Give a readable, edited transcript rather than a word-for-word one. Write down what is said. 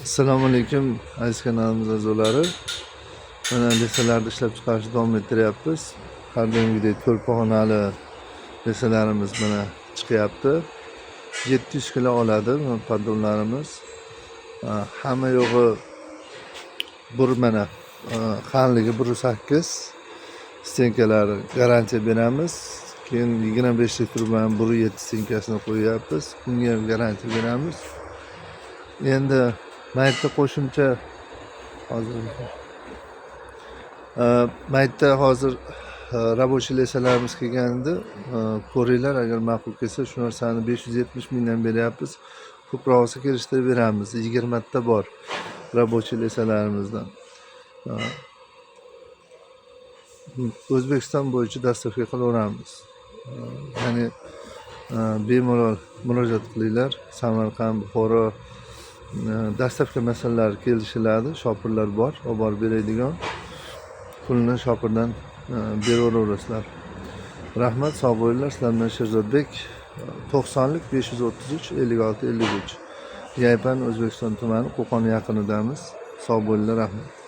Assalomu alaykum aziz kanalimiz a'zolari. Mana desalarni ishlab chiqarishni davom ettiryapmiz. Har doimgidek 4 pog'onali desalarimiz mana chiqyapti. 700 kilo oladi bu podollarimiz. Hamma yo'g'i mana qalinligi 1.8 stenkalari garantiya beramiz. Keyin 25 litr bilan 1.7 stenkasini qo'yyapmiz. Bunga ham garantiya beramiz. Endi maytda qo'shimcha maytda hozir rabochiy lesalarimiz kelganda ko'ringlar, agar ma'qul kelsa shu narsani 570 mingdan beryapmiz. Ko'proq olsa kelishtirib beramiz. 20 ta bor rabochiy lesalarimizdan. O'zbekiston bo'yicha dastavka qilaveramiz. Ya'ni bemalol murojaat qilinglar. Samarqand, Buxoro dastavka masalalari kelishiladi. Shopirlar bor, olib borib beradigan. Pulni shopirdan beraverasizlar. Rahmat, sog' bo'linglar. Sizlar bilan Sherzodbek, 90lik 533 56 53. Yaypan, O'zbekiston tumani, Qo'qon yaqinidamiz. Sog' bo'linglar, rahmat.